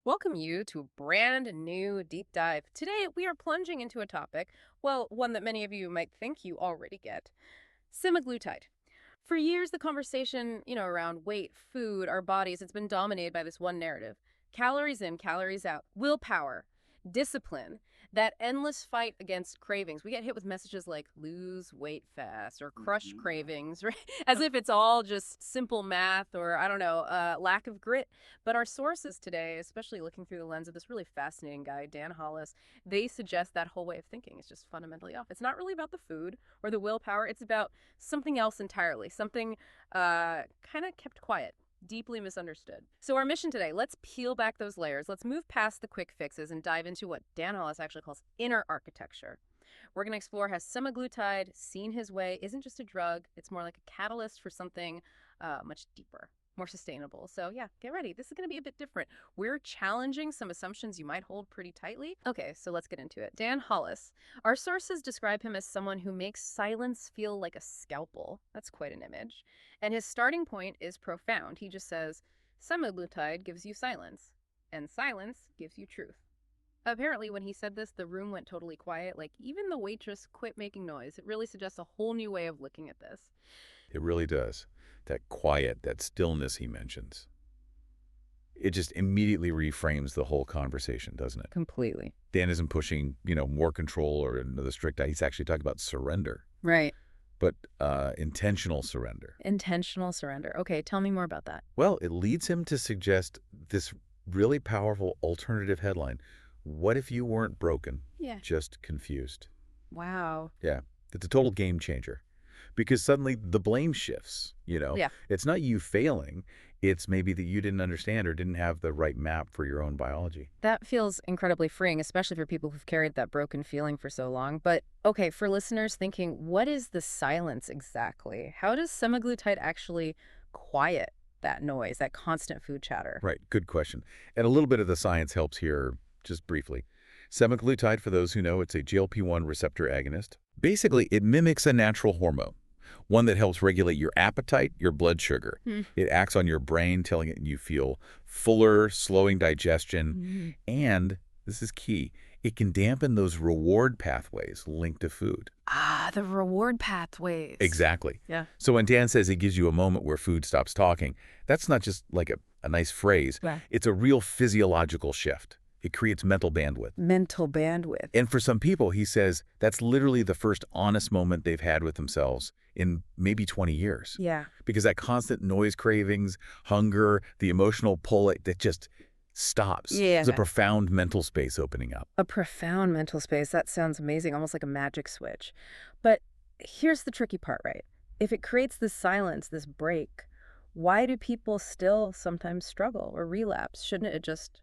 welcome you to a brand new deep dive. Today, we are plunging into a topic, well, one that many of you might think you already get, semaglutide. For years, the conversation, around weight, food, our bodies, it's been dominated by this one narrative. Calories in, calories out, willpower, discipline, that endless fight against cravings. We get hit with messages like lose weight fast or crush cravings, right? As if it's all just simple math or, I don't know, lack of grit. But our sources today, especially looking through the lens of this really fascinating guy, Dan Hollis, they suggest that whole way of thinking is just fundamentally off. It's not really about the food or the willpower. It's about something else entirely, something kind of kept quiet, deeply misunderstood. So our mission today, let's peel back those layers. Let's move past the quick fixes and dive into what Dan Hollis actually calls inner architecture. We're going to explore how semaglutide, seen his way, isn't just a drug. It's more like a catalyst for something much deeper, more sustainable. So yeah, get ready. This is going to be a bit different. We're challenging some assumptions you might hold pretty tightly. Okay, so let's get into it. Dan Hollis. Our sources describe him as someone who makes silence feel like a scalpel. That's quite an image. And his starting point is profound. He just says, semaglutide gives you silence, and silence gives you truth. Apparently, when he said this, the room went totally quiet. Like, even the waitress quit making noise. It really suggests a whole new way of looking at this. It really does. That quiet, that stillness he mentions. It just immediately reframes the whole conversation, doesn't it? Completely. Dan isn't pushing, more control or another strict. He's actually talking about surrender, Right. but intentional surrender. Intentional surrender. Okay, tell me more about that. Well, it leads him to suggest this really powerful alternative headline. What if you weren't broken, Yeah. just confused? Wow. Yeah, it's a total game changer. Because suddenly the blame shifts, Yeah. It's not you failing. It's maybe that you didn't understand or didn't have the right map for your own biology. That feels incredibly freeing, especially for people who've carried that broken feeling for so long. But okay, for listeners thinking, what is the silence exactly? How does semaglutide actually quiet that noise, that constant food chatter? Right, good question. And a little bit of the science helps here, just briefly. Semaglutide, for those who know, it's a GLP-1 receptor agonist. Basically, it mimics a natural hormone, one that helps regulate your appetite, your blood sugar. It acts on your brain, telling it you feel fuller, slowing digestion, and, this is key, it can dampen those reward pathways linked to food. Ah, the reward pathways. Exactly. Yeah. So when Dan says it gives you a moment where food stops talking, that's not just like a nice phrase. Right. It's a real physiological shift. It creates mental bandwidth. Mental bandwidth. And for some people, he says, that's literally the first honest moment they've had with themselves in maybe 20 years. Yeah. Because that constant noise cravings, hunger, the emotional pull, that just stops. Yeah. There's a profound mental space opening up. A profound mental space. That sounds amazing, almost like a magic switch. But here's the tricky part, right? If it creates this silence, this break, why do people still sometimes struggle or relapse? Shouldn't it just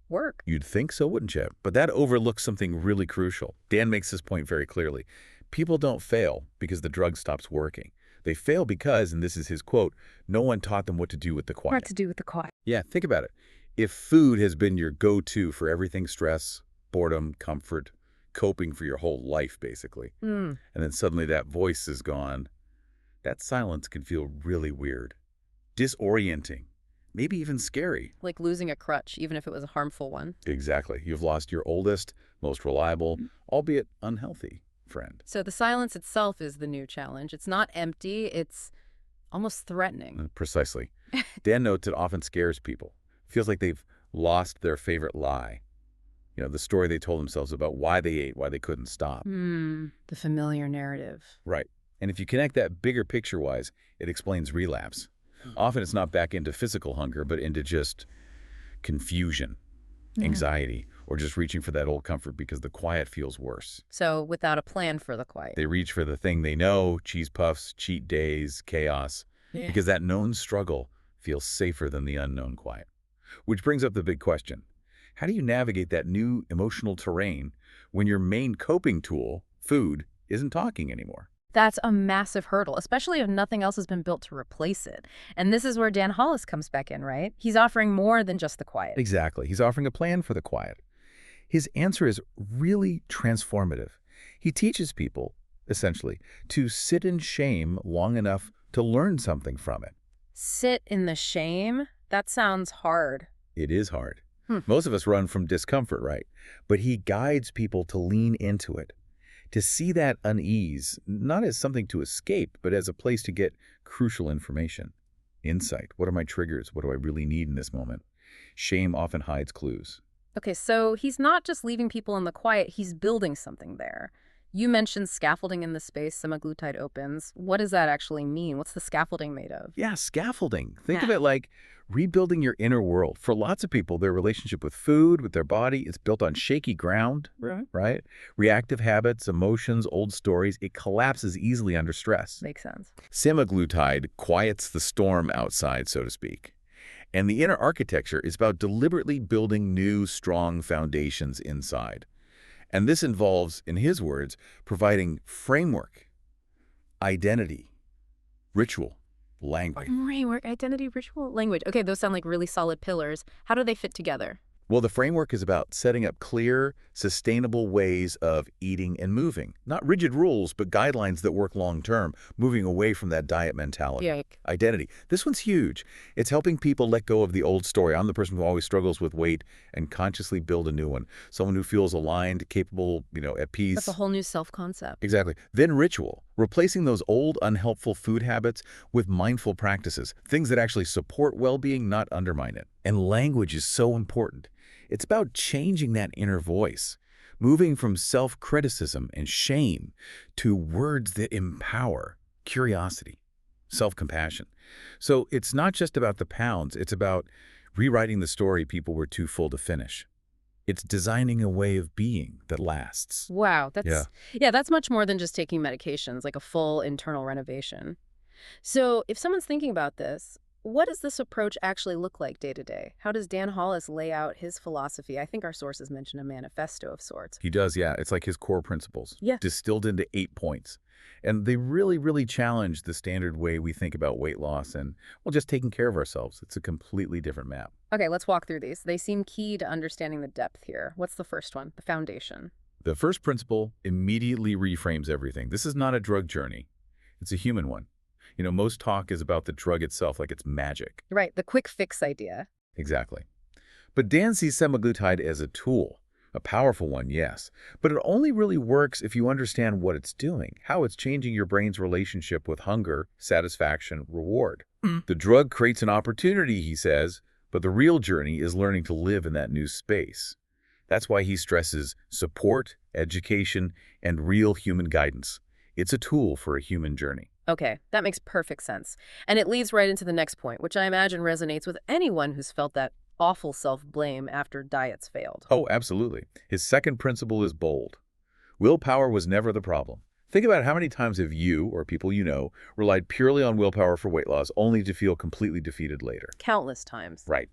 work? You'd think so, wouldn't you? But that overlooks something really crucial. Dan makes this point very clearly. People don't fail because the drug stops working. They fail because, and this is his quote, no one taught them what to do with the quiet. What to do with the quiet? Yeah, think about it. If food has been your go-to for everything, stress, boredom, comfort, coping for your whole life, basically, and then suddenly that voice is gone, that silence can feel really weird, disorienting, maybe even scary. Like losing a crutch, even if it was a harmful one. Exactly. You've lost your oldest, most reliable, albeit unhealthy friend. So the silence itself is the new challenge. It's not empty, it's almost threatening. Precisely. Dan notes it often scares people. Feels like they've lost their favorite lie. The story they told themselves about why they ate, why they couldn't stop. The familiar narrative. Right. And if you connect that bigger picture-wise, it explains relapse. Often it's not back into physical hunger, but into just confusion, anxiety, or just reaching for that old comfort because the quiet feels worse. So without a plan for the quiet. They reach for the thing they know, cheese puffs, cheat days, chaos, because that known struggle feels safer than the unknown quiet. Which brings up the big question. How do you navigate that new emotional terrain when your main coping tool, food, isn't talking anymore? That's a massive hurdle, especially if nothing else has been built to replace it. And this is where Dan Hollis comes back in, right? He's offering more than just the quiet. Exactly. He's offering a plan for the quiet. His answer is really transformative. He teaches people, essentially, to sit in shame long enough to learn something from it. Sit in the shame? That sounds hard. It is hard. Hmm. Most of us run from discomfort, right? But he guides people to lean into it, to see that unease, not as something to escape, but as a place to get crucial information. Insight. What are my triggers? What do I really need in this moment? Shame often hides clues. Okay, so he's not just leaving people in the quiet, he's building something there. You mentioned scaffolding in the space semaglutide opens. What does that actually mean? What's the scaffolding made of? Yeah, scaffolding. Think of Yeah. it like rebuilding your inner world. For lots of people, their relationship with food, with their body, is built on shaky ground, Right. right? Reactive habits, emotions, old stories. It collapses easily under stress. Makes sense. Semaglutide quiets the storm outside, so to speak. And the inner architecture is about deliberately building new, strong foundations inside. And this involves, in his words, providing framework, identity, ritual, language. Framework, identity, ritual, language. Okay, those sound like really solid pillars. How do they fit together? Well, the framework is about setting up clear, sustainable ways of eating and moving. Not rigid rules, but guidelines that work long-term, moving away from that diet mentality. Yeah. Identity. This one's huge. It's helping people let go of the old story. I'm the person who always struggles with weight and consciously build a new one. Someone who feels aligned, capable, at That's a peace. whole new self-concept. Exactly. Then ritual, replacing those old unhelpful food habits with mindful practices, things that actually support well-being, not undermine it. And language is so important. It's about changing that inner voice, moving from self-criticism and shame to words that empower curiosity, self-compassion. So it's not just about the pounds, it's about rewriting the story people were too full to finish. It's designing a way of being that lasts. Wow, Yeah. that's much more than just taking medications, like a full internal renovation. So, if someone's thinking about this, what does this approach actually look like day to day? How does Dan Hollis lay out his philosophy? I think our sources mention a manifesto of sorts. He does, yeah. It's like his core principles, Yeah. distilled into 8 points. And they really, really challenge the standard way we think about weight loss and, well, just taking care of ourselves. It's a completely different map. Okay, let's walk through these. They seem key to understanding the depth here. What's the first one? The foundation. The first principle immediately reframes everything. This is not a drug journey. It's a human one. Most talk is about the drug itself like it's magic. Right, the quick fix idea. Exactly. But Dan sees semaglutide as a tool. A powerful one, yes. But it only really works if you understand what it's doing, how it's changing your brain's relationship with hunger, satisfaction, reward. The drug creates an opportunity, he says, but the real journey is learning to live in that new space. That's why he stresses support, education, and real human guidance. It's a tool for a human journey. Okay, that makes perfect sense. And it leads right into the next point, which I imagine resonates with anyone who's felt that awful self-blame after diets failed. Oh, absolutely. His second principle is bold. Willpower was never the problem. Think about how many times have you, or people you know, relied purely on willpower for weight loss only to feel completely defeated later. Countless times. Right.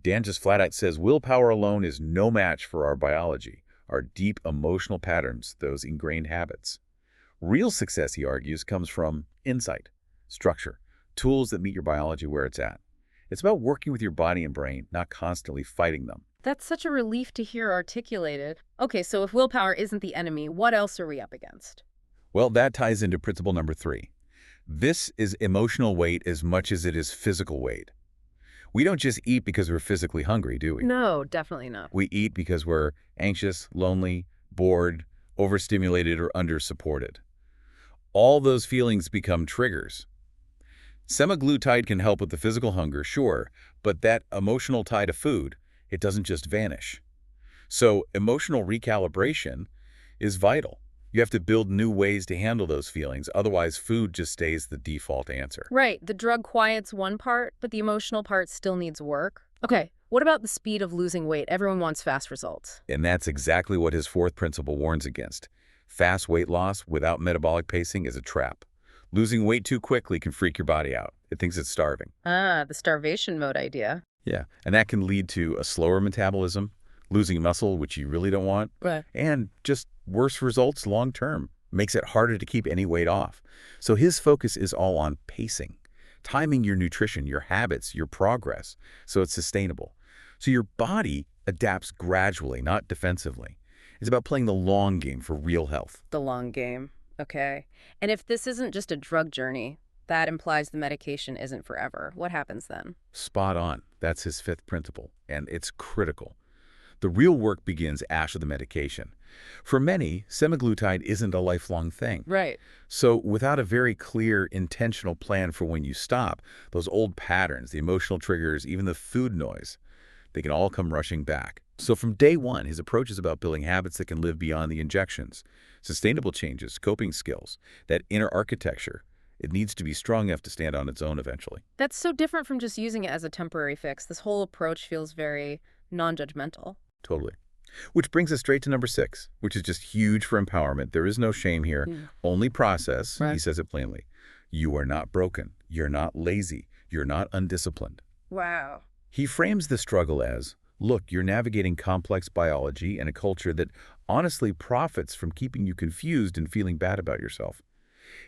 Dan just flat out says willpower alone is no match for our biology, our deep emotional patterns, those ingrained habits. Real success, he argues, comes from insight, structure, tools that meet your biology where it's at. It's about working with your body and brain, not constantly fighting them. That's such a relief to hear articulated. Okay, so if willpower isn't the enemy, what else are we up against? Well, that ties into principle number 3. This is emotional weight as much as it is physical weight. We don't just eat because we're physically hungry, do we? No, definitely not. We eat because we're anxious, lonely, bored, overstimulated, or undersupported. All those feelings become triggers. Semaglutide can help with the physical hunger, sure, but that emotional tie to food, it doesn't just vanish. So emotional recalibration is vital. You have to build new ways to handle those feelings, otherwise food just stays the default answer. Right, the drug quiets one part, but the emotional part still needs work. Okay, what about the speed of losing weight? Everyone wants fast results. And that's exactly what his fourth principle warns against. Fast weight loss without metabolic pacing is a trap. Losing weight too quickly can freak your body out. It thinks it's starving. Ah, the starvation mode idea. Yeah, and that can lead to a slower metabolism, losing muscle, which you really don't want, Right. and just worse results long term. Makes it harder to keep any weight off. So his focus is all on pacing, timing your nutrition, your habits, your progress, so it's sustainable. So your body adapts gradually, not defensively. It's about playing the long game for real health. The long game. Okay. And if this isn't just a drug journey, That implies the medication isn't forever. What happens then? Spot on. That's his fifth principle, and it's critical. The real work begins after the medication. For many, semaglutide isn't a lifelong thing. Right. So without a very clear, intentional plan for when you stop, those old patterns, the emotional triggers, even the food noise, they can all come rushing back. So from day one, his approach is about building habits that can live beyond the injections. Sustainable changes, coping skills, that inner architecture. It needs to be strong enough to stand on its own eventually. That's so different from just using it as a temporary fix. This whole approach feels very non-judgmental. Totally. Which brings us straight to number 6, which is just huge for empowerment. There is no shame here, only process. Right. He says it plainly. You are not broken. You're not lazy. You're not undisciplined. Wow. He frames the struggle as, look, you're navigating complex biology and a culture that honestly profits from keeping you confused and feeling bad about yourself.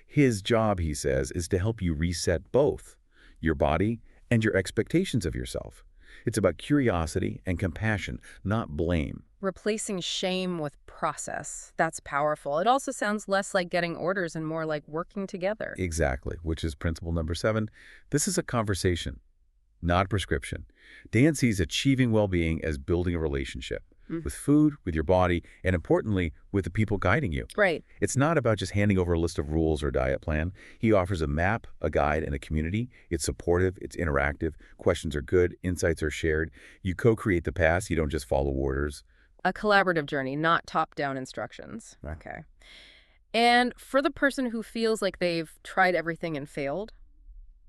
His job, he says, is to help you reset both your body and your expectations of yourself. It's about curiosity and compassion, not blame. Replacing shame with process. That's powerful. It also sounds less like getting orders and more like working together. Exactly, which is principle number 7. This is a conversation, not a prescription. Dan sees achieving well-being as building a relationship with food, with your body, and importantly, with the people guiding you. Right. It's not about just handing over a list of rules or diet plan. He offers a map, a guide, and a community. It's supportive, it's interactive, questions are good, insights are shared. You co-create the path, you don't just follow orders. A collaborative journey, not top-down instructions. Right. Okay. And for the person who feels like they've tried everything and failed,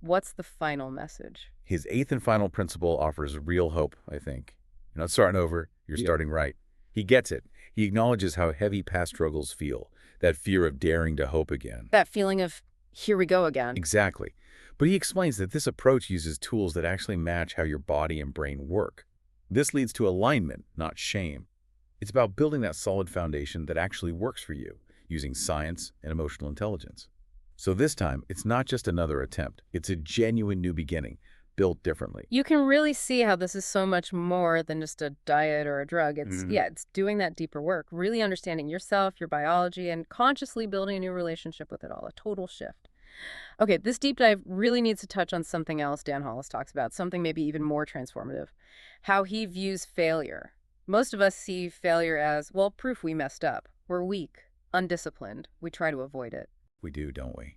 what's the final message? His 8th and final principle offers real hope, I think. You're not starting over, you're starting right. He gets it. He acknowledges how heavy past struggles feel, that fear of daring to hope again. That feeling of, here we go again. Exactly. But he explains that this approach uses tools that actually match how your body and brain work. This leads to alignment, not shame. It's about building that solid foundation that actually works for you, using science and emotional intelligence. So this time, it's not just another attempt. It's a genuine new beginning, built differently. You can really see how this is so much more than just a diet or a drug. It's doing that deeper work, really understanding yourself, your biology, and consciously building a new relationship with it all, a total shift. Okay, this deep dive really needs to touch on something else Dan Hollis talks about, something maybe even more transformative, how he views failure. Most of us see failure as, well, proof we messed up. We're weak, undisciplined. We try to avoid it. We do, don't we?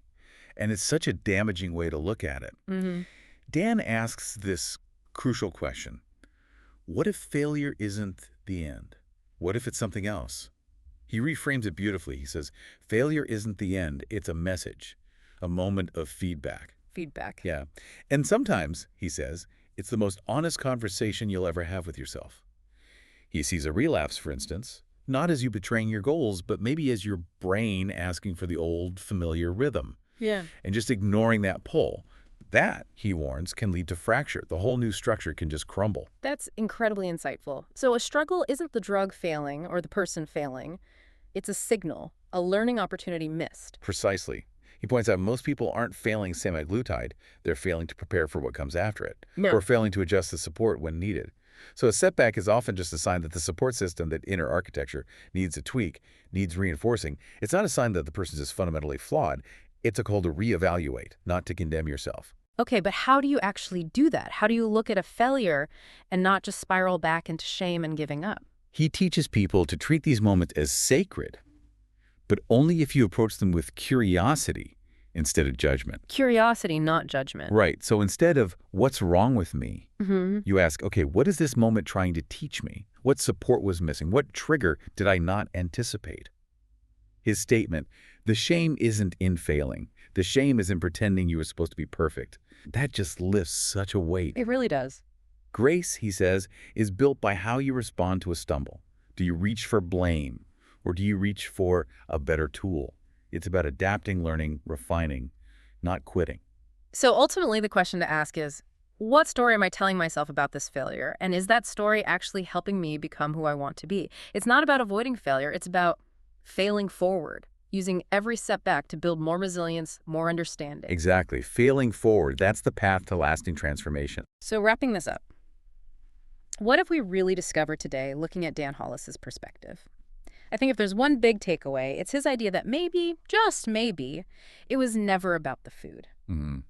And it's such a damaging way to look at it. Dan asks this crucial question. What if failure isn't the end? What if it's something else? He reframes it beautifully. He says, failure isn't the end. It's a message, a moment of feedback. Feedback. Yeah. And sometimes, he says, it's the most honest conversation you'll ever have with yourself. He sees a relapse, for instance, not as you betraying your goals, but maybe as your brain asking for the old familiar rhythm. Yeah. And just ignoring that pull. That, he warns, can lead to fracture. The whole new structure can just crumble. That's incredibly insightful. So a struggle isn't the drug failing or the person failing. It's a signal, a learning opportunity missed. Precisely. He points out most people aren't failing semaglutide. They're failing to prepare for what comes after it. No. Or failing to adjust the support when needed. So a setback is often just a sign that the support system, that inner architecture, needs a tweak, needs reinforcing. It's not a sign that the person is fundamentally flawed. It's a call to reevaluate, not to condemn yourself. Okay, but how do you actually do that? How do you look at a failure and not just spiral back into shame and giving up? He teaches people to treat these moments as sacred, but only if you approach them with curiosity instead of judgment. Curiosity, not judgment. Right. So instead of, what's wrong with me? You ask, okay, what is this moment trying to teach me? What support was missing? What trigger did I not anticipate? His statement, the shame isn't in failing. The shame is in pretending you were supposed to be perfect. That just lifts such a weight. It really does. Grace, he says, is built by how you respond to a stumble. Do you reach for blame, or do you reach for a better tool? It's about adapting, learning, refining, not quitting. So ultimately the question to ask is, what story am I telling myself about this failure? And is that story actually helping me become who I want to be? It's not about avoiding failure. It's about failing forward, using every setback to build more resilience, more understanding. Exactly. Failing forward, that's the path to lasting transformation. So wrapping this up, what if we really discover today, looking at Dan Hollis's perspective? I think if there's one big takeaway, it's his idea that maybe, just maybe, it was never about the food. Mhm.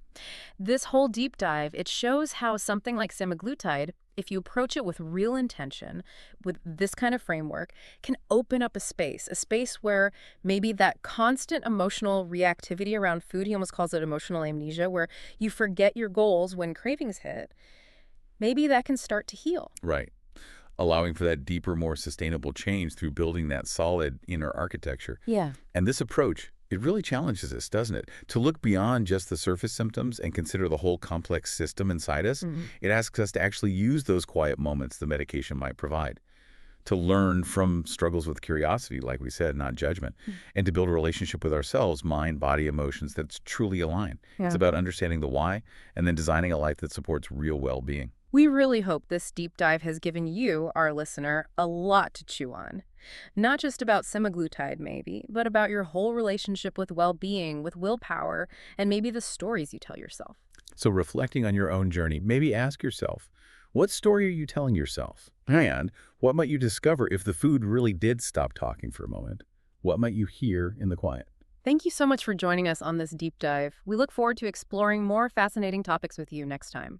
This whole deep dive, it shows how something like semaglutide, if you approach it with real intention, with this kind of framework, can open up a space where maybe that constant emotional reactivity around food, he almost calls it emotional amnesia, where you forget your goals when cravings hit, maybe that can start to heal. Right. Allowing for that deeper, more sustainable change through building that solid inner architecture. Yeah. And this approach, it really challenges us, doesn't it? To look beyond just the surface symptoms and consider the whole complex system inside us. Mhm. It asks us to actually use those quiet moments the medication might provide, to learn from struggles with curiosity, like we said, not judgment, and to build a relationship with ourselves, mind, body, emotions that's truly aligned. It's Yeah. about understanding the why and then designing a life that supports real well-being. We really hope this deep dive has given you, our listener, a lot to chew on. Not just about semaglutide, maybe, but about your whole relationship with well-being, with willpower, and maybe the stories you tell yourself. So reflecting on your own journey, maybe ask yourself, what story are you telling yourself? And what might you discover if the food really did stop talking for a moment? What might you hear in the quiet? Thank you so much for joining us on this deep dive. We look forward to exploring more fascinating topics with you next time.